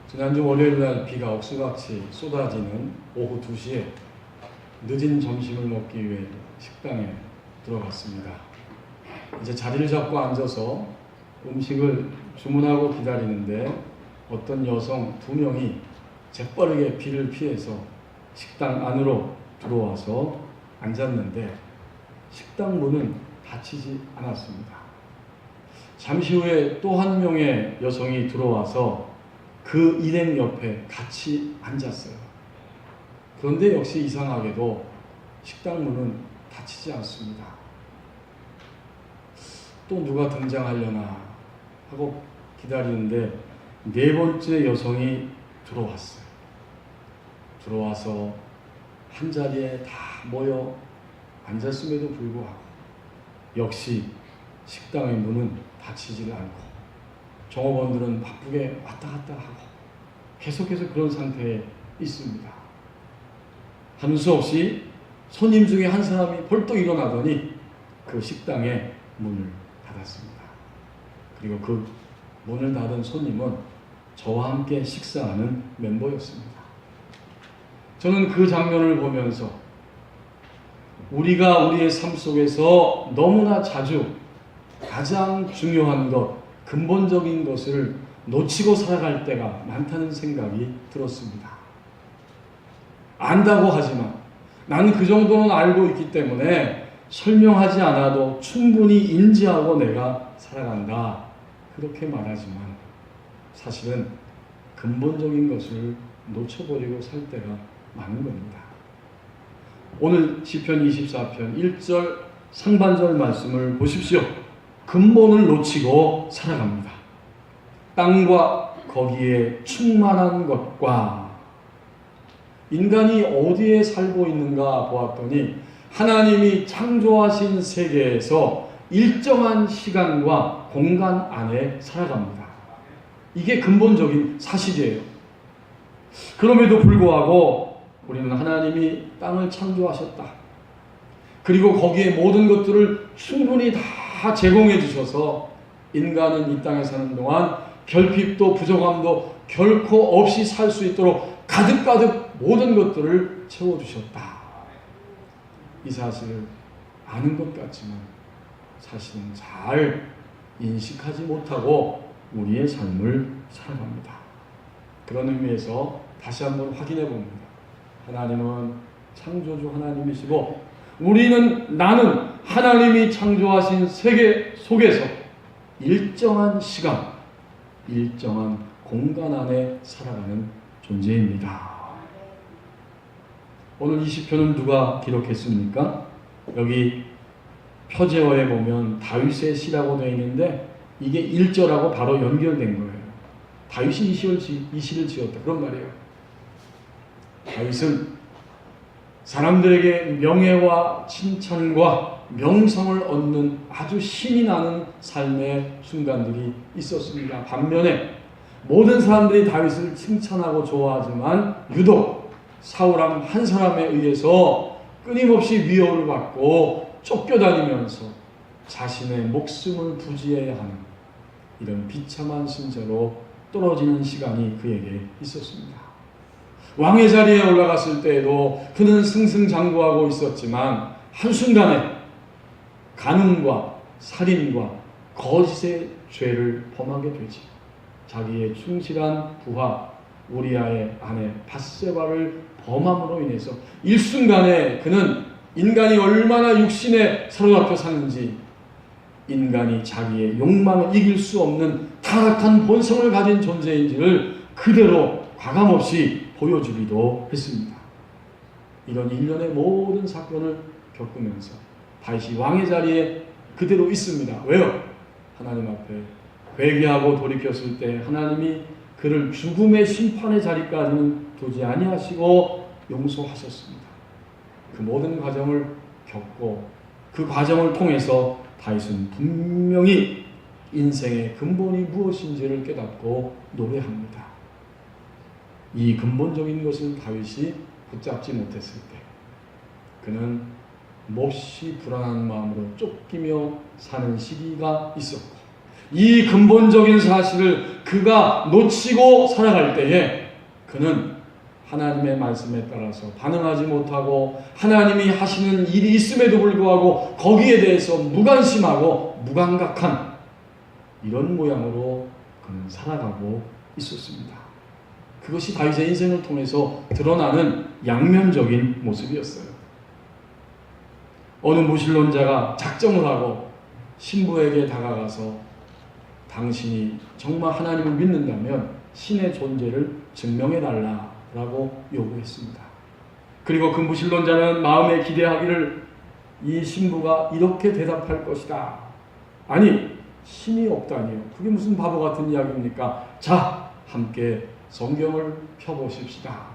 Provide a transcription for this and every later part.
지난주 월요일날 비가 억수같이 쏟아지는 오후 2시에 늦은 점심을 먹기 위해 식당에 들어갔습니다. 이제 자리를 잡고 앉아서 음식을 주문하고 기다리는데 어떤 여성 2명이 재빠르게 비를 피해서 식당 안으로 들어와서 앉았는데 식당 문은 닫히지 않았습니다. 잠시 후에 또 한 명의 여성이 들어와서 그 일행 옆에 같이 앉았어요. 그런데 역시 이상하게도 식당 문은 닫히지 않습니다. 또 누가 등장하려나 하고 기다리는데 4번째 여성이 들어왔어요. 들어와서 한자리에 다 모여 앉았음에도 불구하고 역시 식당의 문은 닫히지 않고 종업원들은 바쁘게 왔다 갔다 하고 계속해서 그런 상태에 있습니다. 하는 수 없이 손님 중에 한 사람이 벌떡 일어나더니 그 식당의 문을 닫았습니다. 그리고 그 문을 닫은 손님은 저와 함께 식사하는 멤버였습니다. 저는 그 장면을 보면서 우리가 우리의 삶 속에서 너무나 자주 가장 중요한 것, 근본적인 것을 놓치고 살아갈 때가 많다는 생각이 들었습니다. 안다고 하지만 나는 그 정도는 알고 있기 때문에 설명하지 않아도 충분히 인지하고 내가 살아간다. 그렇게 말하지만 사실은 근본적인 것을 놓쳐버리고 살 때가 많은 겁니다. 오늘 시편 24편 1절 상반절 말씀을 보십시오. 근본을 놓치고 살아갑니다. 땅과 거기에 충만한 것과 인간이 어디에 살고 있는가 보았더니 하나님이 창조하신 세계에서 일정한 시간과 공간 안에 살아갑니다. 이게 근본적인 사실이에요. 그럼에도 불구하고 우리는 하나님이 땅을 창조하셨다. 그리고 거기에 모든 것들을 충분히 다 제공해 주셔서 인간은 이 땅에 사는 동안 결핍도 부족함도 결코 없이 살 수 있도록 가득가득 모든 것들을 채워주셨다. 이 사실을 아는 것 같지만 사실은 잘 인식하지 못하고 우리의 삶을 살아갑니다. 그런 의미에서 다시 한번 확인해 봅니다. 하나님은 창조주 하나님이시고 나는 하나님이 창조하신 세계 속에서 일정한 시간, 일정한 공간 안에 살아가는 존재입니다. 오늘 이 시편은 누가 기록했습니까? 여기 표제어에 보면 다윗의 시라고 되어 있는데 이게 1절하고 바로 연결된 거예요. 다윗이 이 시를 지었다. 그런 말이에요. 다윗은 사람들에게 명예와 칭찬과 명성을 얻는 아주 신이 나는 삶의 순간들이 있었습니다. 반면에 모든 사람들이 다윗을 칭찬하고 좋아하지만 유독 사울왕 한 사람에 의해서 끊임없이 위협을 받고 쫓겨다니면서 자신의 목숨을 부지해야 하는 이런 비참한 신세로 떨어지는 시간이 그에게 있었습니다. 왕의 자리에 올라갔을 때에도 그는 승승장구하고 있었지만 한순간에 간음과 살인과 거짓의 죄를 범하게 되지. 자기의 충실한 부하 우리아의 아내 밧세바를 범함으로 인해서 일순간에 그는 인간이 얼마나 육신에 사로잡혀 사는지, 인간이 자기의 욕망을 이길 수 없는 타락한 본성을 가진 존재인지를 그대로 과감없이 보여주기도 했습니다. 이런 일련의 모든 사건을 겪으면서 다윗이 왕의 자리에 그대로 있습니다. 왜요? 하나님 앞에 회개하고 돌이켰을 때 하나님이 그를 죽음의 심판의 자리까지는 두지 아니하시고 용서하셨습니다. 그 모든 과정을 겪고 그 과정을 통해서 다윗은 분명히 인생의 근본이 무엇인지를 깨닫고 노래합니다. 이 근본적인 것을 다윗이 붙잡지 못했을 때 그는 몹시 불안한 마음으로 쫓기며 사는 시기가 있었고 이 근본적인 사실을 그가 놓치고 살아갈 때에 그는 하나님의 말씀에 따라서 반응하지 못하고 하나님이 하시는 일이 있음에도 불구하고 거기에 대해서 무관심하고 무감각한 이런 모양으로 그는 살아가고 있었습니다. 그것이 다윗의 인생을 통해서 드러나는 양면적인 모습이었어요. 어느 무신론자가 작정을 하고 신부에게 다가가서 당신이 정말 하나님을 믿는다면 신의 존재를 증명해달라고 요구했습니다. 그리고 그 무신론자는 마음에 기대하기를 이 신부가 이렇게 대답할 것이다. 아니, 신이 없다니요. 그게 무슨 바보 같은 이야기입니까? 자, 함께 성경을 펴보십시다.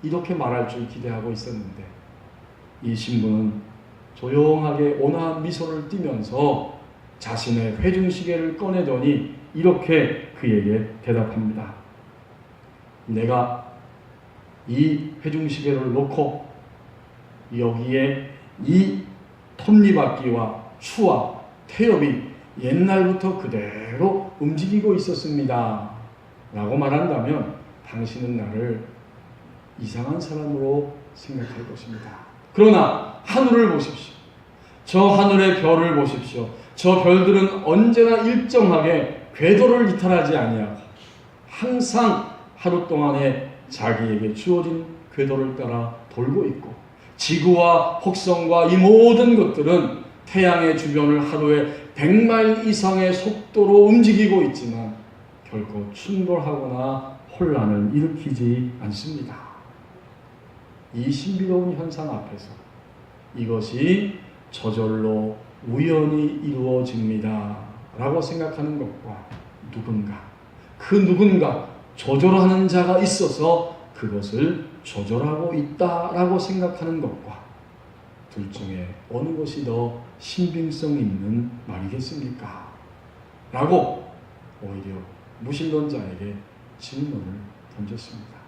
이렇게 말할 줄 기대하고 있었는데 이 신부는 조용하게 온화한 미소를 띠면서 자신의 회중시계를 꺼내더니 이렇게 그에게 대답합니다. 내가 이 회중시계를 놓고 여기에 이 톱니바퀴와 추와 태엽이 옛날부터 그대로 움직이고 있었습니다. 라고 말한다면 당신은 나를 이상한 사람으로 생각할 것입니다. 그러나 하늘을 보십시오. 저 하늘의 별을 보십시오. 저 별들은 언제나 일정하게 궤도를 이탈하지 아니하고 항상 하루 동안에 자기에게 주어진 궤도를 따라 돌고 있고 지구와 혹성과 이 모든 것들은 태양의 주변을 하루에 100마일 이상의 속도로 움직이고 있지만 결코 충돌하거나 혼란을 일으키지 않습니다. 이 신비로운 현상 앞에서 이것이 저절로 우연히 이루어집니다 라고 생각하는 것과 그 누군가 조절하는 자가 있어서 그것을 조절하고 있다라고 생각하는 것과 둘 중에 어느 것이 더 신빙성 있는 말이겠습니까? 라고 오히려 무신론자에게 질문을 던졌습니다.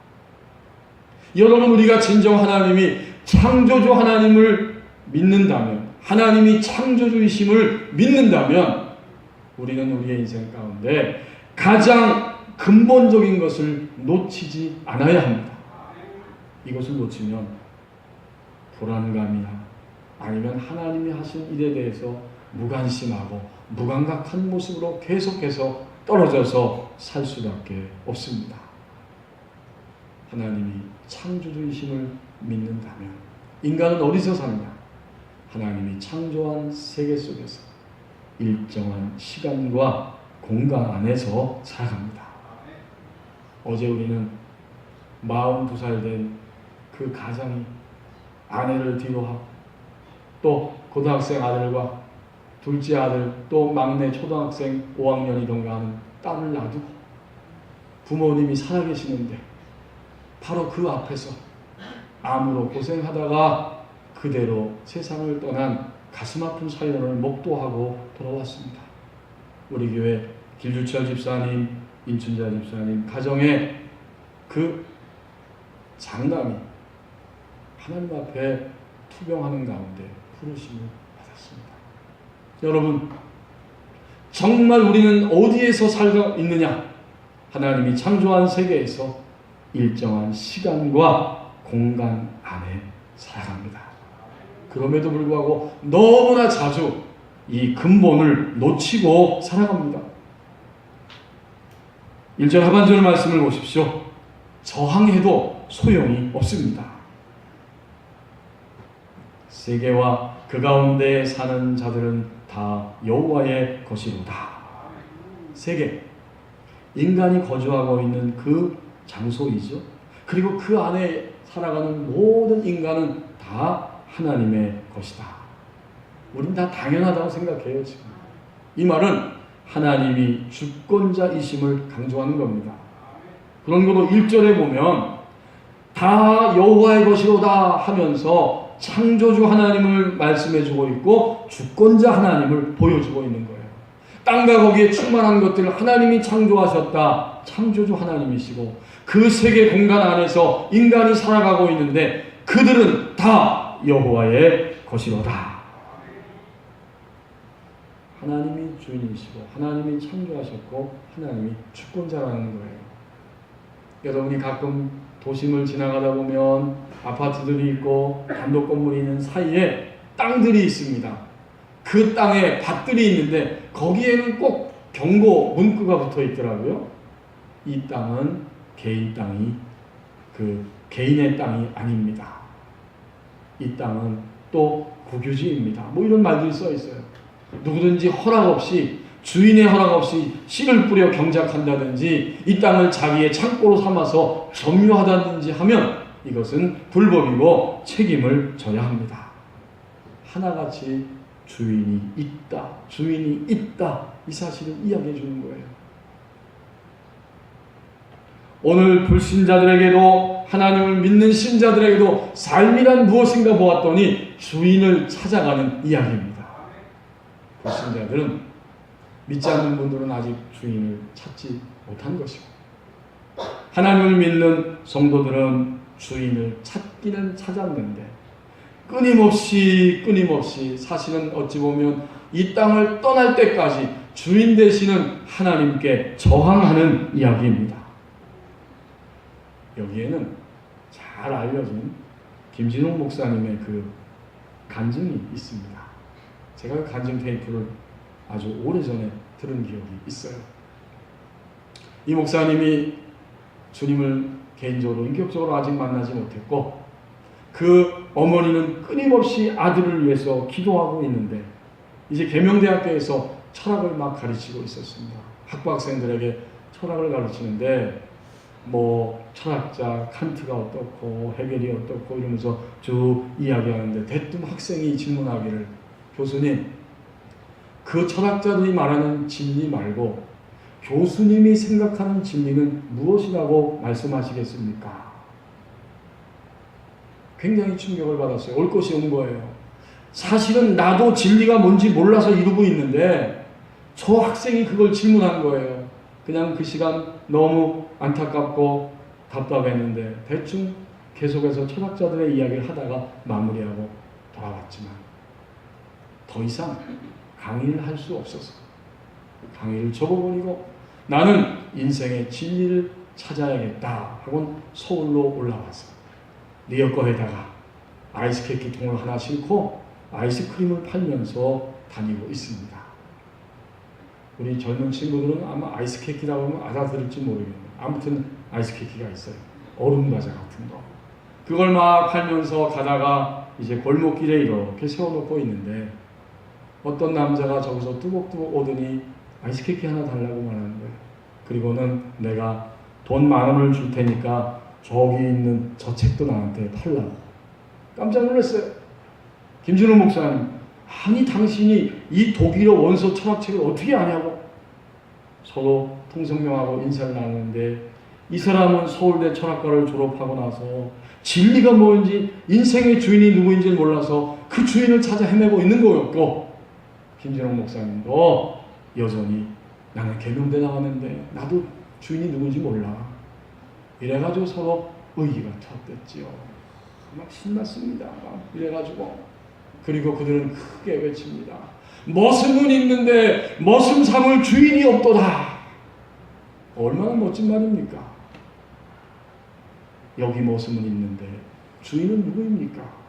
여러분, 우리가 진정 하나님이 창조주 하나님을 믿는다면, 하나님이 창조주이심을 믿는다면 우리는 우리의 인생 가운데 가장 근본적인 것을 놓치지 않아야 합니다. 이것을 놓치면 불안감이나 아니면 하나님이 하신 일에 대해서 무관심하고 무감각한 모습으로 계속해서 떨어져서 살 수밖에 없습니다. 하나님이 창조주이심을 믿는다면 인간은 어디서 사느냐? 하나님이 창조한 세계 속에서 일정한 시간과 공간 안에서 살아갑니다. 어제 우리는 42살 된 그 가장이 아내를 뒤로 하고 또 고등학생 아들과 둘째 아들 또 막내 초등학생 5학년이던가 하는 딸을 놔두고 부모님이 살아계시는데 바로 그 앞에서 암으로 고생하다가 그대로 세상을 떠난 가슴 아픈 사연을 목도하고 돌아왔습니다. 우리 교회 길주철 집사님, 인춘자 집사님 가정에 그 장남이 하나님 앞에 투병하는 가운데 부르심을 받았습니다. 여러분, 정말 우리는 어디에서 살고 있느냐? 하나님이 창조한 세계에서 일정한 시간과 공간 안에 살아갑니다. 그럼에도 불구하고 너무나 자주 이 근본을 놓치고 살아갑니다. 1절 하반절 말씀을 보십시오. 저항해도 소용이 없습니다. 세계와 그 가운데 사는 자들은 다 여호와의 것이로다. 세계, 인간이 거주하고 있는 그 장소이죠. 그리고 그 안에 살아가는 모든 인간은 다 하나님의 것이다. 우린 다 당연하다고 생각해요, 지금. 이 말은 하나님이 주권자이심을 강조하는 겁니다. 그런 거로 1절에 보면 다 여호와의 것이로다 하면서 창조주 하나님을 말씀해주고 있고 주권자 하나님을 보여주고 있는 거예요. 땅과 거기에 충만한 것들을 하나님이 창조하셨다. 창조주 하나님이시고 그 세계 공간 안에서 인간이 살아가고 있는데 그들은 다 여호와의 것이로다. 하나님이 주인이시고 하나님이 창조하셨고 하나님이 주권자라는 거예요. 여러분이 가끔 도심을 지나가다 보면 아파트들이 있고 단독 건물이 있는 사이에 땅들이 있습니다. 그 땅에 밭들이 있는데 거기에는 꼭 경고 문구가 붙어 있더라고요. 이 땅은 개인 땅이 개인의 땅이 아닙니다. 이 땅은 또 국유지입니다. 뭐 이런 말들이 써 있어요. 누구든지 허락 없이 주인의 허락 없이 씨를 뿌려 경작한다든지 이 땅을 자기의 창고로 삼아서 점유하다든지 하면 이것은 불법이고 책임을 져야 합니다. 하나같이 주인이 있다 이 사실을 이야기해 주는 거예요. 오늘 불신자들에게도 하나님을 믿는 신자들에게도 삶이란 무엇인가 보았더니 주인을 찾아가는 이야기입니다. 불신자들은 믿지 않는 분들은 아직 주인을 찾지 못한 것이고 하나님을 믿는 성도들은 주인을 찾기는 찾았는데 끊임없이 사실은 어찌 보면 이 땅을 떠날 때까지 주인 되시는 하나님께 저항하는 이야기입니다. 여기에는 잘 알려진 김진홍 목사님의 그 간증이 있습니다. 제가 그 간증 테이프를 아주 오래전에 들은 기억이 있어요. 이 목사님이 주님을 개인적으로 인격적으로 아직 만나지 못했고 그 어머니는 끊임없이 아들을 위해서 기도하고 있는데 이제 계명대학교에서 철학을 막 가르치고 있었습니다. 학부학생들에게 철학을 가르치는데 뭐 철학자 칸트가 어떻고 헤겔이 어떻고 이러면서 쭉 이야기하는데 대뜸 학생이 질문하기를 교수님 그 철학자들이 말하는 진리 말고 교수님이 생각하는 진리는 무엇이라고 말씀하시겠습니까? 굉장히 충격을 받았어요. 올 것이 온 거예요. 사실은 나도 진리가 뭔지 몰라서 이러고 있는데 저 학생이 그걸 질문한 거예요. 그냥 그 시간 너무 안타깝고 답답했는데 대충 계속해서 철학자들의 이야기를 하다가 마무리하고 돌아왔지만 더 이상 강의를 할 수 없어서 강의를 접어버리고 나는 인생의 진리를 찾아야겠다 하고 서울로 올라와서 리어커에다가 아이스케이크 통을 하나 싣고 아이스크림을 팔면서 다니고 있습니다. 우리 젊은 친구들은 아마 아이스케이크라고 하면 알아들을지 모르겠네요. 아무튼 아이스케이크가 있어요. 얼음 과자 같은 거. 그걸 막 팔면서 가다가 이제 골목길에 이렇게 세워놓고 있는데 어떤 남자가 저기서 뚜벅뚜벅 오더니 아이스케이크 하나 달라고 말하는 거예요. 그리고는 내가 돈 10,000원을 줄 테니까 저기 있는 저 책도 나한테 팔라고. 깜짝 놀랐어요. 김진우 목사님, 아니 당신이 이 독일어 원서 철학책을 어떻게 아냐고. 서로 통성명하고 인사를 나누는데 이 사람은 서울대 철학과를 졸업하고 나서 진리가 뭔지 인생의 주인이 누구인지 몰라서 그 주인을 찾아 헤매고 있는 거였고 김진홍 목사님도 여전히 나는 계명대 나왔는데 나도 주인이 누군지 몰라. 이래가지고 서로 의기가 텄댔지요. 막 신났습니다. 막 이래가지고 그리고 그들은 크게 외칩니다. 머슴은 있는데 머슴 삼을 주인이 없도다. 얼마나 멋진 말입니까? 여기 머슴은 있는데 주인은 누구입니까?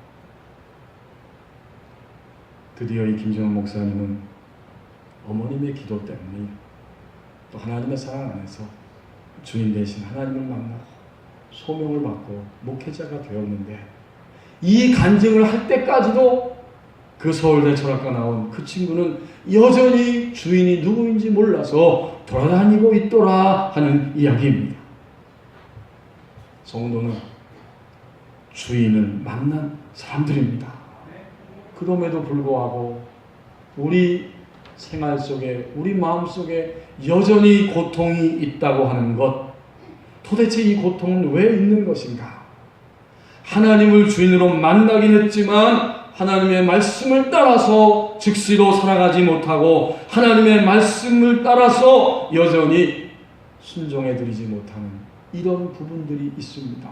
드디어 이 김정은 목사님은 어머님의 기도 때문에 또 하나님의 사랑 안에서 주인 대신 하나님을 만나고 소명을 받고 목회자가 되었는데 이 간증을 할 때까지도 그 서울대 철학과 나온 그 친구는 여전히 주인이 누구인지 몰라서 돌아다니고 있더라 하는 이야기입니다. 성도는 주인을 만난 사람들입니다. 그럼에도 불구하고 우리 생활 속에 우리 마음 속에 여전히 고통이 있다고 하는 것, 도대체 이 고통은 왜 있는 것인가? 하나님을 주인으로 만나긴 했지만 하나님의 말씀을 따라서 즉시로 살아가지 못하고 하나님의 말씀을 따라서 여전히 순종해드리지 못하는 이런 부분들이 있습니다.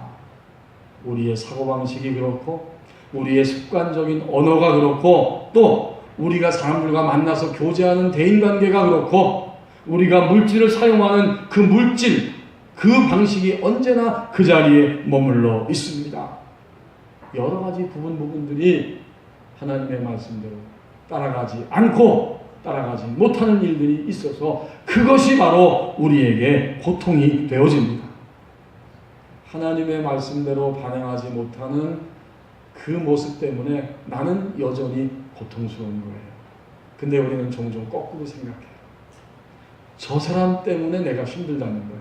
우리의 사고방식이 그렇고 우리의 습관적인 언어가 그렇고 또 우리가 사람들과 만나서 교제하는 대인관계가 그렇고 우리가 물질을 사용하는 그 물질, 그 방식이 언제나 그 자리에 머물러 있습니다. 여러 가지 부분들이 하나님의 말씀대로 따라가지 않고 따라가지 못하는 일들이 있어서 그것이 바로 우리에게 고통이 되어집니다. 하나님의 말씀대로 반응하지 못하는 그 모습 때문에 나는 여전히 고통스러운 거예요. 근데 우리는 종종 거꾸로 생각해요. 저 사람 때문에 내가 힘들다는 거예요.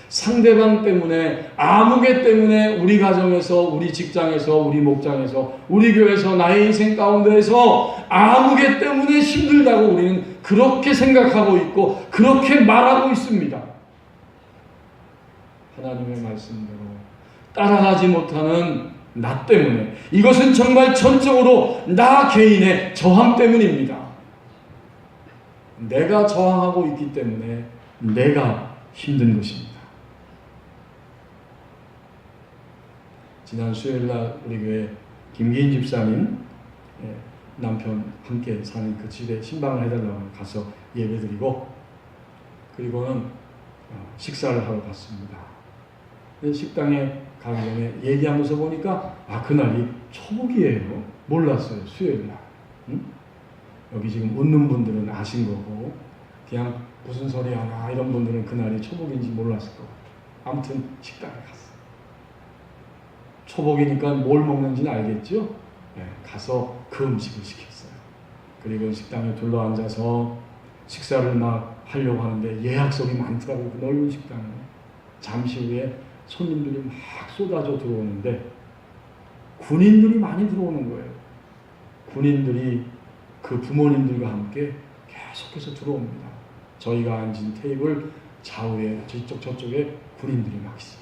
상대방 때문에, 아무개 때문에 우리 가정에서, 우리 직장에서, 우리 목장에서, 우리 교회에서, 나의 인생 가운데에서 아무개 때문에 힘들다고 우리는 그렇게 생각하고 있고 그렇게 말하고 있습니다. 하나님의 말씀대로 따라가지 못하는 나 때문에, 이것은 정말 전적으로 나 개인의 저항 때문입니다. 내가 저항하고 있기 때문에 내가 힘든 것입니다. 지난 수요일날 우리 교회 김기인 집사님 남편 함께 사는 그 집에 신방을 해달라고 가서 예배드리고 그리고는 식사를 하러 갔습니다. 식당에 가기 전에 얘기하면서 보니까 그날이 초복이에요. 몰랐어요. 수요일날. 응? 여기 지금 웃는 분들은 아신 거고 그냥 무슨 소리 하나 이런 분들은 그날이 초복인지 몰랐을 거고 아무튼 식당에 갔어요. 초복이니까 뭘 먹는지는 알겠죠? 네, 가서 그 음식을 시켰어요. 그리고 식당에 둘러앉아서 식사를 막 하려고 하는데 예약석이 많더라고요. 그 넓은 식당에. 잠시 후에 손님들이 막 쏟아져 들어오는데 군인들이 많이 들어오는 거예요. 군인들이 그 부모님들과 함께 계속해서 들어옵니다. 저희가 앉은 테이블 좌우에 저쪽에 군인들이 막 있어요.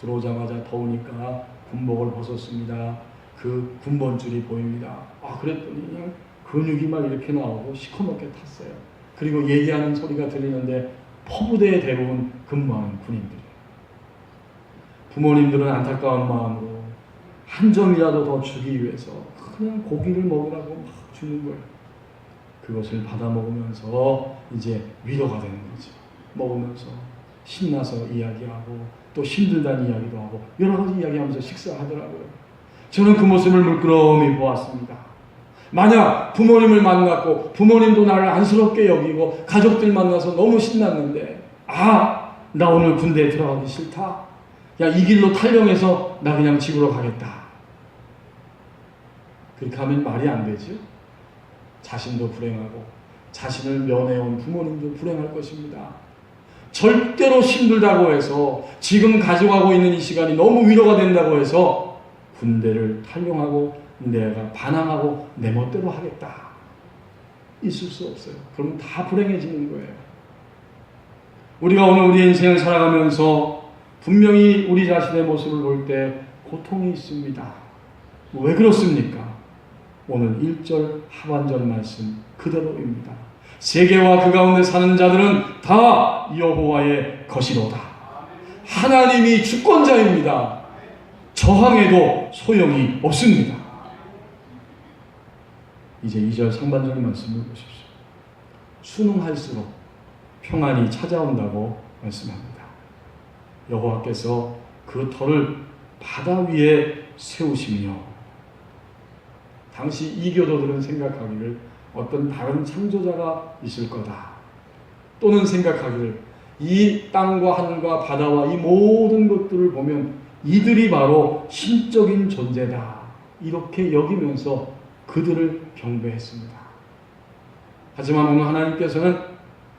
들어오자마자 더우니까 군복을 벗었습니다. 그 군번줄이 보입니다. 그랬더니 그냥 근육이 막 이렇게 나오고 시커멓게 탔어요. 그리고 얘기하는 소리가 들리는데 포부대에 대부분 근무하는 군인들이에요. 부모님들은 안타까운 마음으로 한 점이라도 더 주기 위해서 그냥 고기를 먹으라고 막 주는 거예요. 그것을 받아 먹으면서 이제 위로가 되는 거죠. 먹으면서 신나서 이야기하고 또 힘들다는 이야기도 하고 여러 가지 이야기하면서 식사하더라고요. 저는 그 모습을 물끄러미 보았습니다. 만약 부모님을 만났고 부모님도 나를 안쓰럽게 여기고 가족들 만나서 너무 신났는데 나 오늘 군대에 들어가기 싫다. 야, 이 길로 탈령해서 나 그냥 집으로 가겠다. 그렇게 하면 말이 안 되죠. 자신도 불행하고 자신을 면회온 부모님도 불행할 것입니다. 절대로 힘들다고 해서 지금 가져가고 있는 이 시간이 너무 위로가 된다고 해서 군대를 탈용하고 내가 반항하고 내 멋대로 하겠다. 있을 수 없어요. 그러면 다 불행해지는 거예요. 우리가 오늘 우리 인생을 살아가면서 분명히 우리 자신의 모습을 볼 때 고통이 있습니다. 왜 그렇습니까? 오늘 1절 하반절 말씀 그대로입니다. 세계와 그 가운데 사는 자들은 다 여호와의 것이로다. 하나님이 주권자입니다. 저항해도 소용이 없습니다. 이제 2절 상반절 말씀을 보십시오. 순응할수록 평안이 찾아온다고 말씀합니다. 여호와께서 그 터를 바다 위에 세우시며, 당시 이교도들은 생각하기를 어떤 다른 창조자가 있을 거다. 또는 생각하기를 이 땅과 하늘과 바다와 이 모든 것들을 보면 이들이 바로 신적인 존재다. 이렇게 여기면서 그들을 경배했습니다. 하지만 오늘 하나님께서는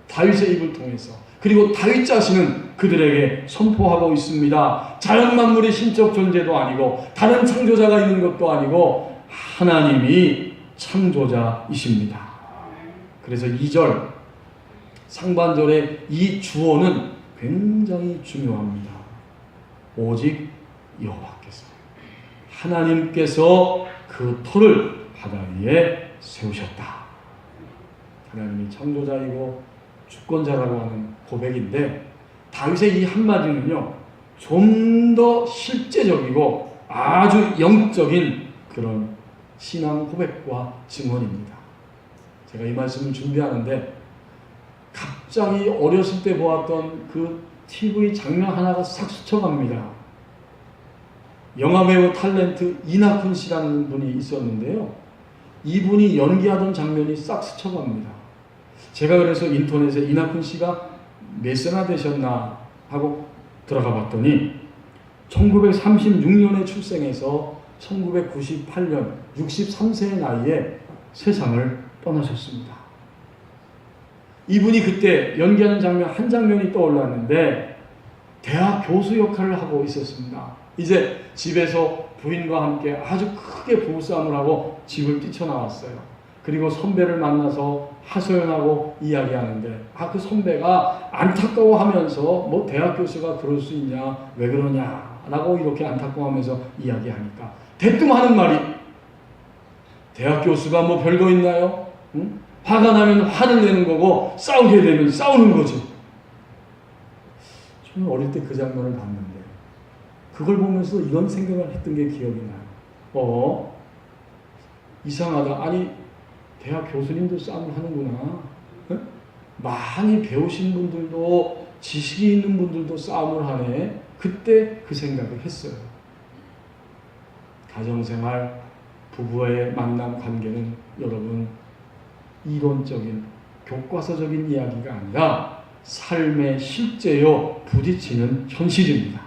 다윗의 입을 통해서, 그리고 다윗 자신은 그들에게 선포하고 있습니다. 자연 만물의 신적 존재도 아니고 다른 창조자가 있는 것도 아니고 하나님이 창조자이십니다. 그래서 2절 상반절의 이 주어는 굉장히 중요합니다. 오직 여호와께서, 하나님께서 그 터를 바다 위에 세우셨다. 하나님이 창조자이고 주권자라고 하는 고백인데, 다윗의 이 한마디는요 좀 더 실제적이고 아주 영적인 그런 신앙 고백과 증언입니다. 제가 이 말씀을 준비하는데 갑자기 어렸을 때 보았던 그 TV 장면 하나가 싹 스쳐갑니다. 영화배우 탤런트 이낙훈 씨라는 분이 있었는데요. 이분이 연기하던 장면이 싹 스쳐갑니다. 제가 그래서 인터넷에 이낙훈 씨가 몇 세나 되셨나 하고 들어가 봤더니 1936년에 출생해서 1998년 63세의 나이에 세상을 떠나셨습니다. 이분이 그때 연기하는 장면 한 장면이 떠올랐는데 대학 교수 역할을 하고 있었습니다. 이제 집에서 부인과 함께 아주 크게 부부싸움을 하고 집을 뛰쳐나왔어요. 그리고 선배를 만나서 하소연하고 이야기하는데 그 선배가 안타까워하면서 뭐 대학 교수가 그럴 수 있냐, 왜 그러냐 라고 이렇게 안타까워하면서 이야기하니까 대뜸 하는 말이 대학 교수가 뭐 별거 있나요? 응? 화가 나면 화를 내는 거고 싸우게 되면 싸우는 거지. 저는 어릴 때 그 장면을 봤는데 그걸 보면서 이런 생각을 했던 게 기억이 나요. 이상하다. 아니 대학 교수님도 싸움을 하는구나. 응? 많이 배우신 분들도 지식이 있는 분들도 싸움을 하네. 그때 그 생각을 했어요. 가정생활, 부부의 만남 관계는 여러분 이론적인 교과서적인 이야기가 아니라 삶의 실제요 부딪히는 현실입니다.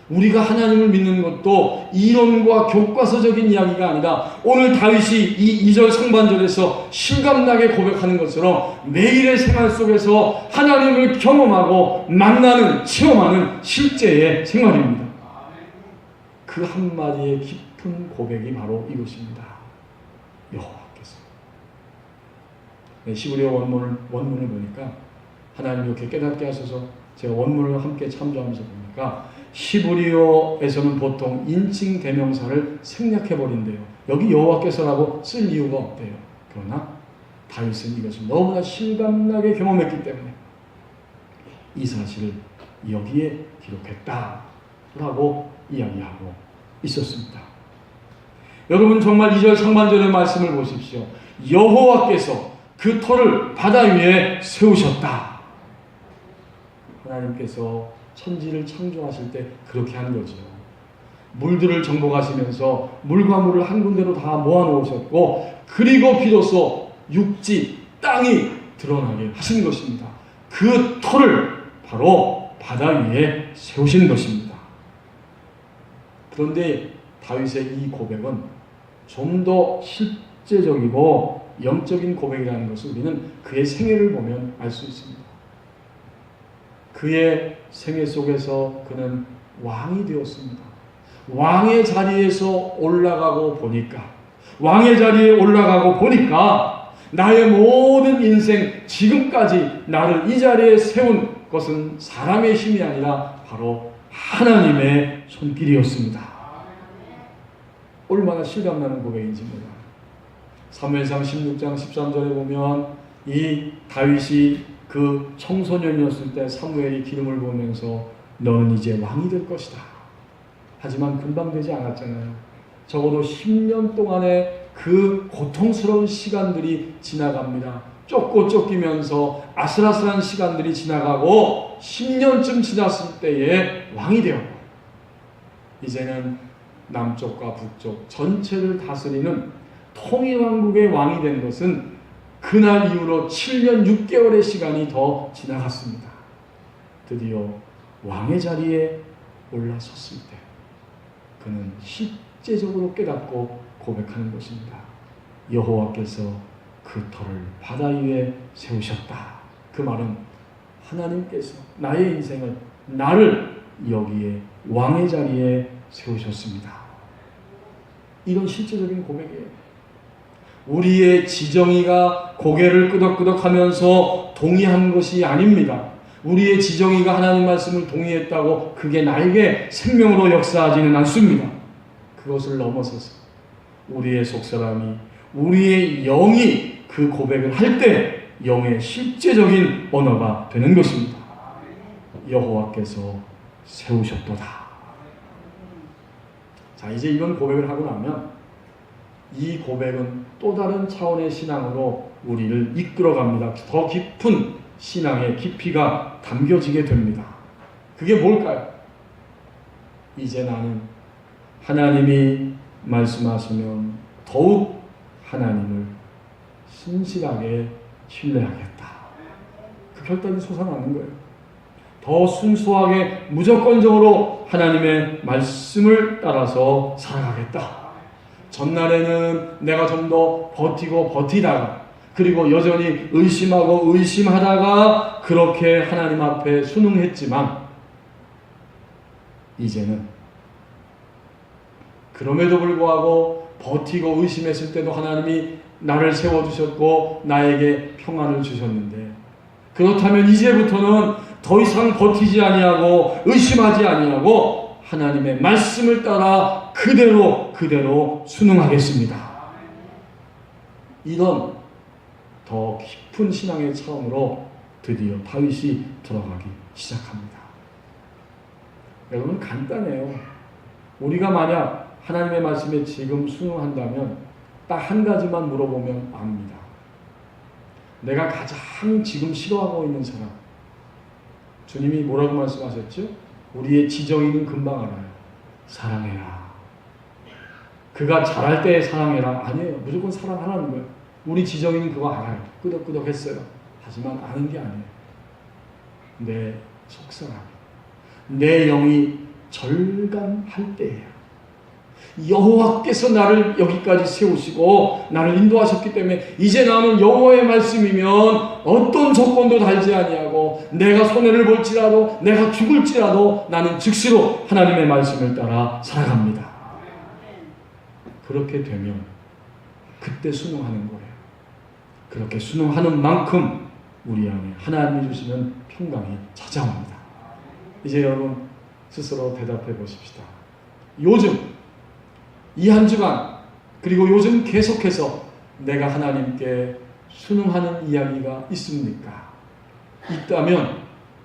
우리가 하나님을 믿는 것도 이론과 교과서적인 이야기가 아니라 오늘 다윗이 이 2절 상반절에서 실감나게 고백하는 것처럼 매일의 생활 속에서 하나님을 경험하고 만나는, 체험하는 실제의 생활입니다. 그 한마디의 깊은 고백이 바로 이것입니다. 여호와께서. 시브리어 원문을 보니까 하나님 이렇게 깨닫게 하셔서 제가 원문을 함께 참조하면서 보니까 시브리어에서는 보통 인칭 대명사를 생략해버린대요. 여기 여호와께서라고 쓸 이유가 없대요. 그러나 다윗은 이것을 너무나 실감나게 경험했기 때문에 이 사실을 여기에 기록했다라고 이야기하고 있었습니다. 여러분 정말 2절 상반절의 말씀을 보십시오. 여호와께서 그 터를 바다 위에 세우셨다. 하나님께서 천지를 창조하실 때 그렇게 한 거죠. 물들을 정복하시면서 물과 물을 한 군데로 다 모아놓으셨고 그리고 비로소 육지, 땅이 드러나게 하신 것입니다. 그 터를 바로 바다 위에 세우신 것입니다. 그런데 다윗의 이 고백은 좀 더 실제적이고 영적인 고백이라는 것을 우리는 그의 생애를 보면 알 수 있습니다. 그의 생애 속에서 그는 왕이 되었습니다. 왕의 자리에서 올라가고 보니까 왕의 자리에 올라가고 보니까 나의 모든 인생 지금까지 나를 이 자리에 세운 것은 사람의 힘이 아니라 바로 하나님의 손길이었습니다. 얼마나 실감나는 고백인지 몰라요. 사무엘상 16장 13절에 보면 이 다윗이 그 청소년이었을 때 사무엘이 기름을 부으면서 너는 이제 왕이 될 것이다. 하지만 금방 되지 않았잖아요. 적어도 10년 동안의 그 고통스러운 시간들이 지나갑니다. 쫓고 쫓기면서 아슬아슬한 시간들이 지나가고 10년쯤 지났을 때에 왕이 되었고 이제는 남쪽과 북쪽 전체를 다스리는 통일왕국의 왕이 된 것은 그날 이후로 7년 6개월의 시간이 더 지나갔습니다. 드디어 왕의 자리에 올라섰을 때 그는 실제적으로 깨닫고 고백하는 것입니다. 여호와께서 그 터를 바다 위에 세우셨다. 그 말은 하나님께서 나의 인생을 나를 여기에 왕의 자리에 세우셨습니다. 이런 실제적인 고백이에요. 우리의 지정이가 고개를 끄덕끄덕하면서 동의한 것이 아닙니다. 우리의 지정이가 하나님 말씀을 동의했다고 그게 나에게 생명으로 역사하지는 않습니다. 그것을 넘어서서 우리의 속사람이 우리의 영이 그 고백을 할 때 영의 실제적인 언어가 되는 것입니다. 여호와께서 세우셨도다. 자, 이제 이런 고백을 하고 나면 이 고백은 또 다른 차원의 신앙으로 우리를 이끌어갑니다. 더 깊은 신앙의 깊이가 담겨지게 됩니다. 그게 뭘까요? 이제 나는 하나님이 말씀하시면 더욱 하나님을 신실하게 신뢰하겠다. 그 결단이 솟아나는 거예요. 더 순수하게 무조건적으로 하나님의 말씀을 따라서 살아가겠다. 전날에는 내가 좀 더 버티고 버티다가 그리고 여전히 의심하고 의심하다가 그렇게 하나님 앞에 순응했지만 이제는 그럼에도 불구하고 버티고 의심했을 때도 하나님이 나를 세워주셨고 나에게 평안을 주셨는데 그렇다면 이제부터는 더 이상 버티지 아니하고 의심하지 아니하고 하나님의 말씀을 따라 그대로 순응하겠습니다. 이런 더 깊은 신앙의 차원으로 드디어 다윗이 들어가기 시작합니다. 여러분 간단해요. 우리가 만약 하나님의 말씀에 지금 순응한다면 딱 한 가지만 물어보면 압니다. 내가 가장 지금 싫어하고 있는 사람. 주님이 뭐라고 말씀하셨죠? 우리의 지정이는 금방 알아요. 사랑해라. 그가 잘할 때 사랑해라. 아니에요. 무조건 사랑하라는 거예요. 우리 지정이는 그거 알아요. 끄덕끄덕 했어요. 하지만 아는 게 아니에요. 내 속사람. 내 영이 절감할 때예요. 여호와께서 나를 여기까지 세우시고 나를 인도하셨기 때문에 이제 나는 여호와의 말씀이면 어떤 조건도 달지 아니하고 내가 손해를 볼지라도 내가 죽을지라도 나는 즉시로 하나님의 말씀을 따라 살아갑니다. 그렇게 되면 그때 순응하는 거예요. 그렇게 순응하는 만큼 우리 안에 하나님이 주시는 평강이 찾아옵니다. 이제 여러분 스스로 대답해 보십시다. 요즘 이 한 주간 그리고 요즘 계속해서 내가 하나님께 순응하는 이야기가 있습니까?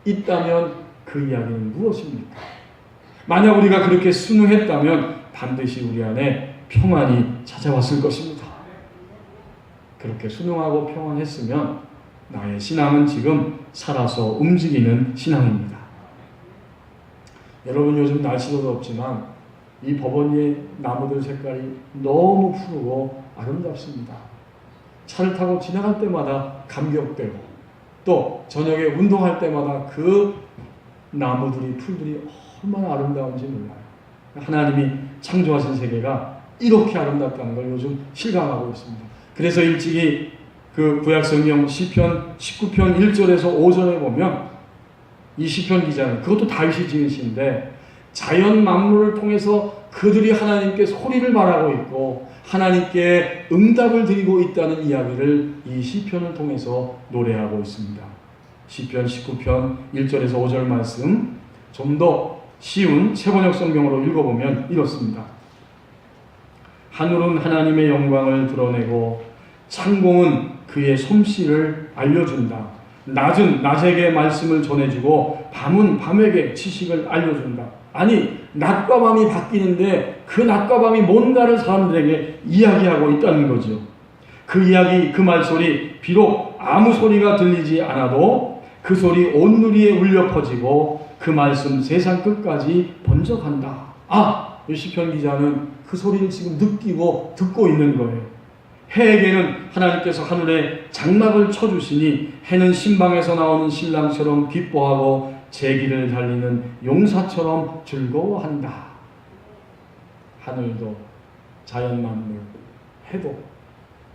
있다면 그 이야기는 무엇입니까? 만약 우리가 그렇게 순응했다면 반드시 우리 안에 평안이 찾아왔을 것입니다. 그렇게 순응하고 평안했으면 나의 신앙은 지금 살아서 움직이는 신앙입니다. 여러분 요즘 날씨도 덥지만 이 법원 위의 나무들 색깔이 너무 푸르고 아름답습니다. 차를 타고 지나갈 때마다 감격되고 또 저녁에 운동할 때마다 그 나무들이 풀들이 얼마나 아름다운지 몰라요. 하나님이 창조하신 세계가 이렇게 아름답다는 걸 요즘 실감하고 있습니다. 그래서 일찍이 그 구약성경 시편 19편 1절에서 5절에 보면 이 시편 기자는 그것도 다윗이 지은 시인데 자연 만물을 통해서 그들이 하나님께 소리를 말하고 있고 하나님께 응답을 드리고 있다는 이야기를 이 시편을 통해서 노래하고 있습니다. 시편 19편 1절에서 5절 말씀 좀 더 쉬운 새번역 성경으로 읽어보면 이렇습니다. 하늘은 하나님의 영광을 드러내고 창공은 그의 솜씨를 알려준다. 낮은 낮에게 말씀을 전해주고 밤은 밤에게 지식을 알려준다. 아니 낮과 밤이 바뀌는데 그 낮과 밤이 뭔가를 사람들에게 이야기하고 있다는 거죠. 그 이야기, 그 말소리 비록 아무 소리가 들리지 않아도 그 소리 온 누리에 울려 퍼지고 그 말씀 세상 끝까지 번져간다. 이 시편 기자는 그 소리를 지금 느끼고 듣고 있는 거예요. 해에게는 하나님께서 하늘에 장막을 쳐주시니 해는 신방에서 나오는 신랑처럼 기뻐하고 제 길을 달리는 용사처럼 즐거워한다. 하늘도 자연 만물 해도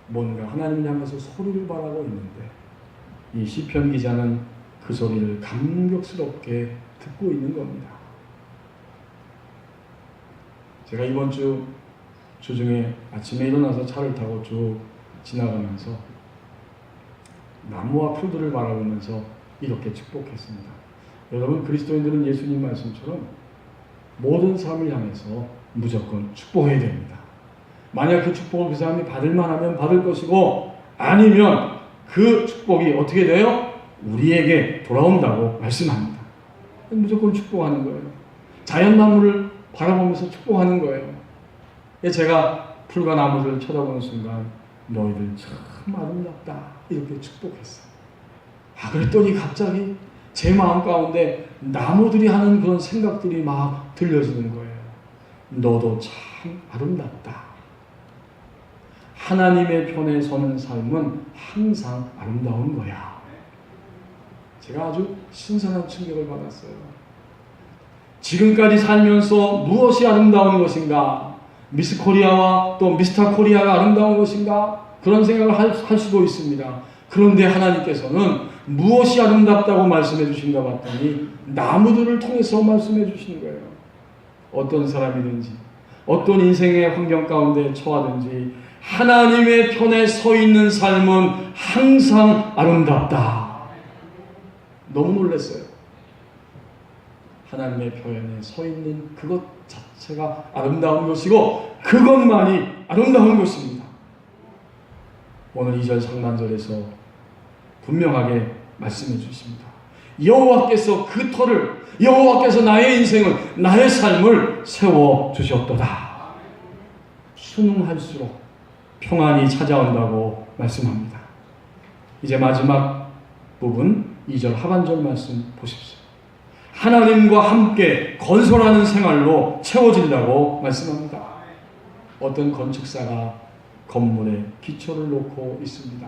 뭔가 하나님을 향해서 소리를 바라고 있는데 이 시편 기자는 그 소리를 감격스럽게 듣고 있는 겁니다. 제가 이번 주 중에 아침에 일어나서 차를 타고 쭉 지나가면서 나무와 풀들을 바라보면서 이렇게 축복했습니다. 여러분 그리스도인들은 예수님 말씀처럼 모든 사람을 향해서 무조건 축복해야 됩니다. 만약 그 축복을 그 사람이 받을 만하면 받을 것이고 아니면 그 축복이 어떻게 돼요? 우리에게 돌아온다고 말씀합니다. 무조건 축복하는 거예요. 자연 만물을 바라보면서 축복하는 거예요. 제가 풀과 나무들을 쳐다보는 순간 너희들 참 아름답다 이렇게 축복했어. 그랬더니 갑자기 제 마음 가운데 나무들이 하는 그런 생각들이 막 들려지는 거예요. 너도 참 아름답다. 하나님의 편에 서는 삶은 항상 아름다운 거야. 제가 아주 신선한 충격을 받았어요. 지금까지 살면서 무엇이 아름다운 것인가? 미스 코리아와 또 미스터 코리아가 아름다운 것인가? 그런 생각을 할 수도 있습니다. 그런데 하나님께서는 무엇이 아름답다고 말씀해 주신가 봤더니 나무들을 통해서 말씀해 주시는 거예요. 어떤 사람이든지 어떤 인생의 환경 가운데 처하든지 하나님의 편에 서 있는 삶은 항상 아름답다. 너무 놀랐어요. 하나님의 편에 서 있는 그것 자체가 아름다운 것이고 그것만이 아름다운 것입니다. 오늘 2절 상반절에서 분명하게 말씀해 주십니다. 여호와께서 그 터를, 여호와께서 나의 인생을, 나의 삶을 세워 주셨도다. 순응할수록 평안이 찾아온다고 말씀합니다. 이제 마지막 부분 2절 하반절 말씀 보십시오. 하나님과 함께 건설하는 생활로 채워진다고 말씀합니다. 어떤 건축사가 건물에 기초를 놓고 있습니다.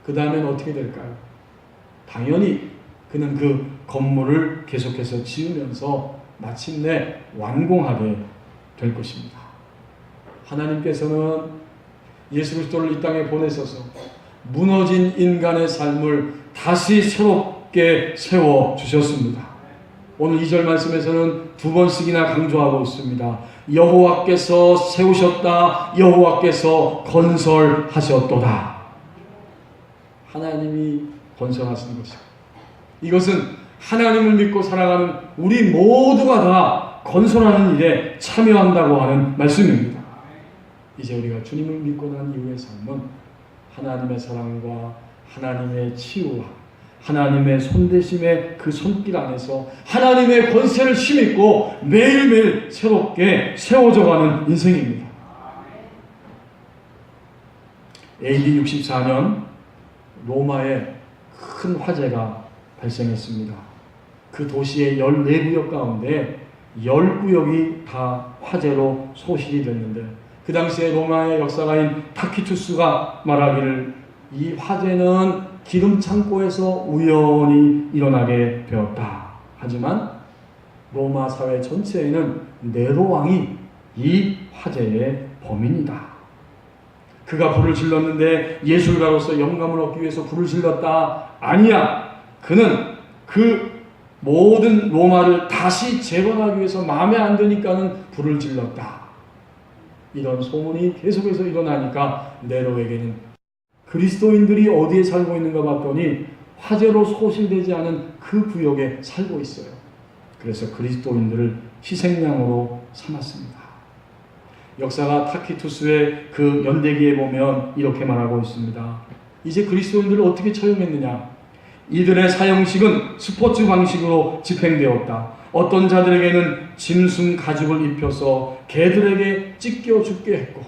그 다음엔 어떻게 될까요? 당연히 그는 그 건물을 계속해서 지으면서 마침내 완공하게 될 것입니다. 하나님께서는 예수 그리스도를 이 땅에 보내셔서 무너진 인간의 삶을 다시 새롭게 세워주셨습니다. 오늘 2절 말씀에서는 2번씩이나 강조하고 있습니다. 여호와께서 세우셨다. 여호와께서 건설하셨도다. 하나님이 건설하신 것이고 이것은 하나님을 믿고 살아가는 우리 모두가 다 건설하는 일에 참여한다고 하는 말씀입니다. 이제 우리가 주님을 믿고 난 이후의 삶은 하나님의 사랑과 하나님의 치유와 하나님의 손대심의 그 손길 안에서 하나님의 권세를 힘입고 매일매일 새롭게 세워져가는 인생입니다. AD 64년 로마에 큰 화재가 발생했습니다. 그 도시의 14구역 가운데 10구역이 다 화재로 소실이 됐는데 그 당시에 로마의 역사가인 타키투스가 말하기를 이 화재는 기름 창고에서 우연히 일어나게 되었다. 하지만 로마 사회 전체에는 네로 왕이 이 화재의 범인이다. 그가 불을 질렀는데 예술가로서 영감을 얻기 위해서 불을 질렀다. 아니야. 그는 그 모든 로마를 다시 재건하기 위해서 마음에 안 드니까는 불을 질렀다. 이런 소문이 계속해서 일어나니까 네로에게는 그리스도인들이 어디에 살고 있는가 봤더니 화재로 소실되지 않은 그 구역에 살고 있어요. 그래서 그리스도인들을 희생양으로 삼았습니다. 역사가 타키투스의 그 연대기에 보면 이렇게 말하고 있습니다. 이제 그리스도인들을 어떻게 처형했느냐? 이들의 사형식은 스포츠 방식으로 집행되었다. 어떤 자들에게는 짐승 가죽을 입혀서 개들에게 찢겨 죽게 했고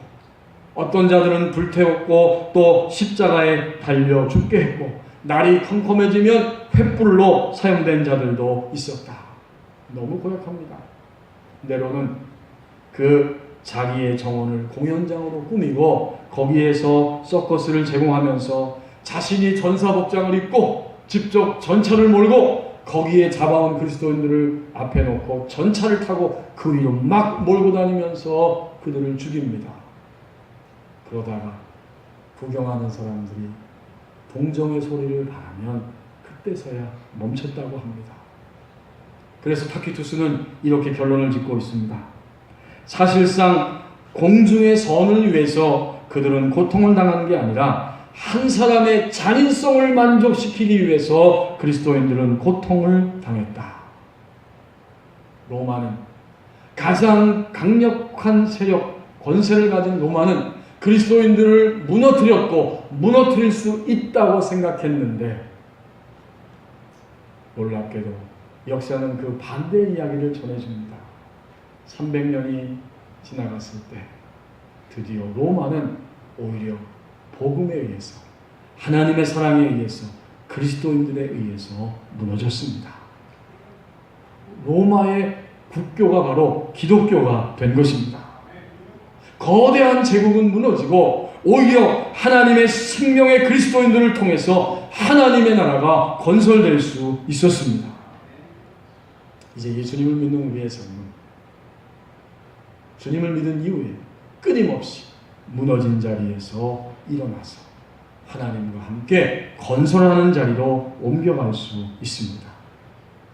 어떤 자들은 불태웠고 또 십자가에 달려 죽게 했고 날이 컴컴해지면 횃불로 사용된 자들도 있었다. 너무 고약합니다. 네로는 그 자기의 정원을 공연장으로 꾸미고 거기에서 서커스를 제공하면서 자신이 전사복장을 입고 직접 전차를 몰고 거기에 잡아온 그리스도인들을 앞에 놓고 전차를 타고 그 위로 막 몰고 다니면서 그들을 죽입니다. 그러다가 구경하는 사람들이 동정의 소리를 바라면 그때서야 멈췄다고 합니다. 그래서 타키투스는 이렇게 결론을 짓고 있습니다. 사실상 공중의 선을 위해서 그들은 고통을 당한 게 아니라 한 사람의 잔인성을 만족시키기 위해서 그리스도인들은 고통을 당했다. 로마는 가장 강력한 세력, 권세를 가진 로마는 그리스도인들을 무너뜨렸고 무너뜨릴 수 있다고 생각했는데 놀랍게도 역사는 그 반대의 이야기를 전해줍니다. 300년이 지나갔을 때 드디어 로마는 오히려 복음에 의해서, 하나님의 사랑에 의해서, 그리스도인들에 의해서 무너졌습니다. 로마의 국교가 바로 기독교가 된 것입니다. 거대한 제국은 무너지고 오히려 하나님의 생명의 그리스도인들을 통해서 하나님의 나라가 건설될 수 있었습니다. 이제 예수님을 믿는 우리의 삶은 주님을 믿은 이후에 끊임없이 무너진 자리에서 일어나서 하나님과 함께 건설하는 자리로 옮겨갈 수 있습니다.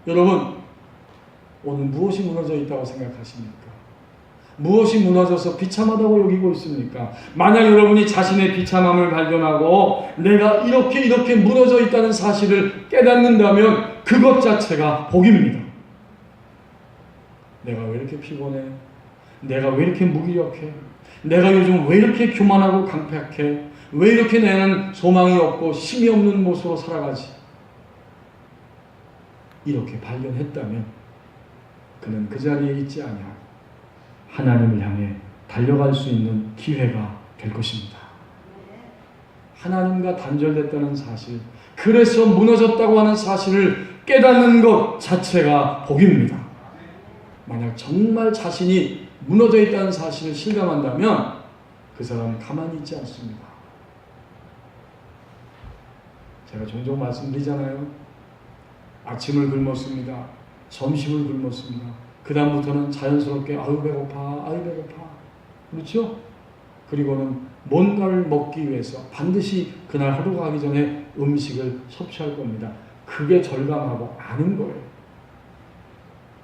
여러분, 오늘 무엇이 무너져 있다고 생각하십니까? 무엇이 무너져서 비참하다고 여기고 있습니까? 만약 여러분이 자신의 비참함을 발견하고 내가 이렇게 무너져 있다는 사실을 깨닫는다면 그것 자체가 복입니다. 내가 왜 이렇게 피곤해? 내가 왜 이렇게 무기력해? 내가 요즘 왜 이렇게 교만하고 강팍해? 왜 이렇게 나는 소망이 없고 힘이 없는 모습으로 살아가지? 이렇게 발견했다면 그는 그 자리에 있지 아니하고 하나님을 향해 달려갈 수 있는 기회가 될 것입니다. 하나님과 단절됐다는 사실, 그래서 무너졌다고 하는 사실을 깨닫는 것 자체가 복입니다. 만약 정말 자신이 무너져 있다는 사실을 실감한다면 그 사람은 가만히 있지 않습니다. 제가 종종 말씀드리잖아요. 아침을 굶었습니다. 점심을 굶었습니다. 그 다음부터는 자연스럽게 아유 배고파. 그렇죠? 그리고는 뭔가를 먹기 위해서 반드시 그날 하루가 가기 전에 음식을 섭취할 겁니다. 그게 절감하고 아는 거예요.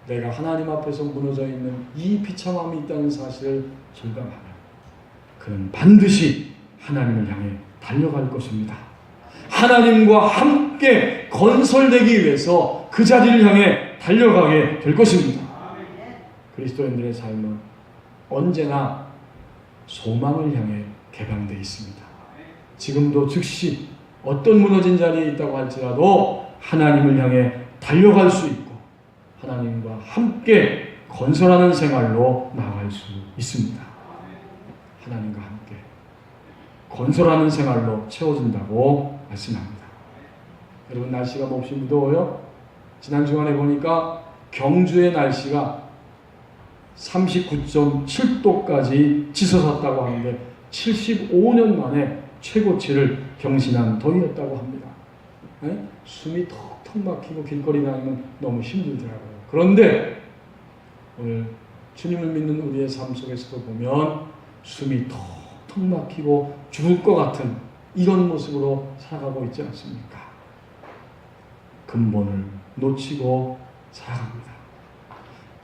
내가 하나님 앞에서 무너져 있는 이 비참함이 있다는 사실을 절감하면 그는 반드시 하나님을 향해 달려갈 것입니다. 하나님과 함께 건설되기 위해서 그 자리를 향해 달려가게 될 것입니다. 그리스도인들의 삶은 언제나 소망을 향해 개방되어 있습니다. 지금도 즉시 어떤 무너진 자리에 있다고 할지라도 하나님을 향해 달려갈 수 있고 하나님과 함께 건설하는 생활로 나아갈 수 있습니다. 하나님과 함께 건설하는 생활로 채워진다고 말씀합니다. 여러분, 날씨가 몹시 무더워요? 지난 주간에 보니까 경주의 날씨가 39.7도까지 치솟았다고 하는데 75년 만에 최고치를 경신한 더위였다고 합니다. 네? 숨이 턱턱 막히고 길거리 다니면 너무 힘들더라고요. 그런데 오늘 주님을 믿는 우리의 삶 속에서도 보면 숨이 턱턱 막히고 죽을 것 같은 이런 모습으로 살아가고 있지 않습니까? 근본을 놓치고 살아갑니다.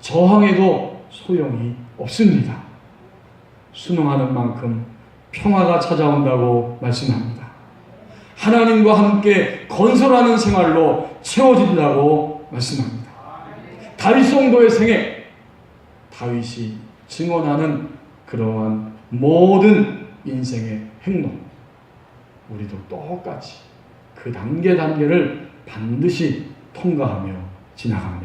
저항해도 소용이 없습니다. 순응하는 만큼 평화가 찾아온다고 말씀합니다. 하나님과 함께 건설하는 생활로 채워진다고 말씀합니다. 다윗 성도의 생애, 다윗이 증언하는 그러한 모든 인생의 행동, 우리도 똑같이 그 단계를 반드시 통과하며 지나갑니다.